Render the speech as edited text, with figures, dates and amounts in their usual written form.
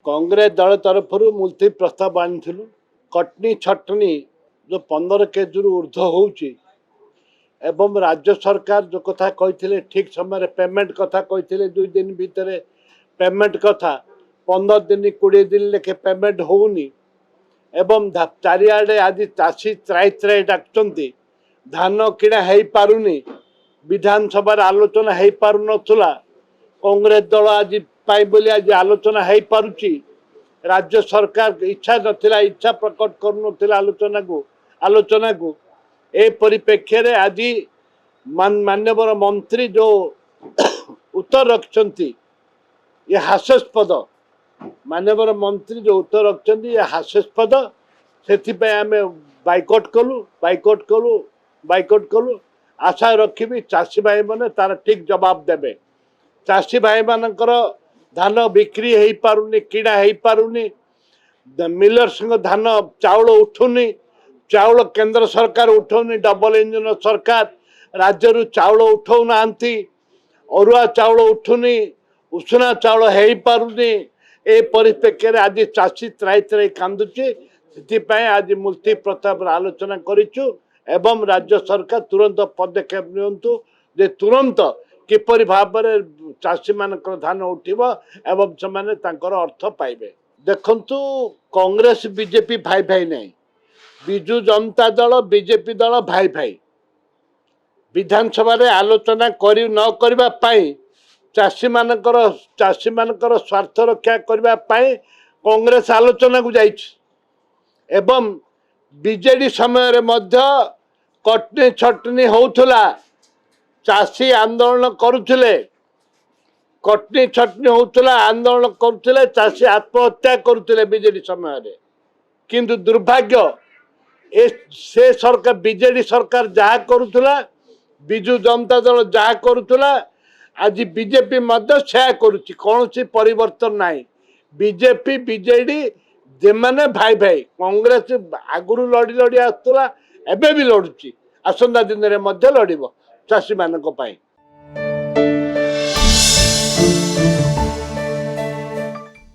कांग्रेस दल तरफ मुलतवी प्रस्ताव आनी कटनी छटनी जो 15 केजी ऊर्ध्व होउची एवं राज्य सरकार जो कथा कही ठीक समय पेमेंट कथा कही 2 दिन भितर पेमेंट कथा 15 दिन 20 दिन लेखे पेमेंट होउनी एवं चारिआडे आज चाषी त्राई त्राई डाकचंती धान किणा हो पारुनी विधानसभा आलोचना हो पारु नथुला कांग्रेस दल आज बोली आज आलोचना हो पारुची राज्य सरकार इच्छा नथिला इच्छा प्रकट करू आलोचना को ए परिप्रेक्षी रे आज माननीय मंत्री जो उत्तर रखछंती ये हास्यास्पद माननीय मंत्री जो उत्तर रखछंती ये हास्यास्पद से आम बाइकआउट कलु आशा रखी चाषी भाई मैंने तार ठीक जवाब देवे चाषी भाई मानकर धान बिक्री हो पारुनी किणा हो पारुनी मिलर्स धान चाउल उठुनी चाउल केंद्र सरकार उठौनी डबल इंजन सरकार राज्य चाउल उठौ ना अरुआ चाउल उठुनी उषुना चाउल हो पारुनी ए परिप्रेक्षी आज चाषी त्राई त्राई कांदुची से आज मुलतवी प्रस्ताव आलोचना करिछु एवं राज्य सरकार तुरंत पदक्षेप नियंतु जे तुरंत किपरि भाव में चाषी मानकर धान उठिब एवं से अर्थ पाइबे। देखंतु कांग्रेस बीजेपी भाई भाई नहीं बिजु जनता दल बीजेपी दल भाई भाई विधानसभा रे आलोचना करि न करबा पाई चाषी मानकर स्वार्थ रक्षा करबा पाई कांग्रेस आलोचना को जाइछि एवं बीजेडी समय रे मध्य कटनी छटनी होउथला चाषी आंदोलन करुथिले कटनी छटनी होउथला आंदोलन करुथिले चाषी आत्महत्या करुथिले बीजेडी समय रे किंतु दुर्भाग्य से सरकार बीजेडी सरकार जहाँ करुथिला बिजु जनता दल जहाँ करुथिला आज बीजेपी मध्य से करुछि कौन परिवर्तन नहीं बीजेपी बीजेडी जेमाने भाई भाई कांग्रेस आगुरी लड़ी लड़ी आसुला एबे भी लड़ुची आसंता दिन में लड़ब चाषी मान।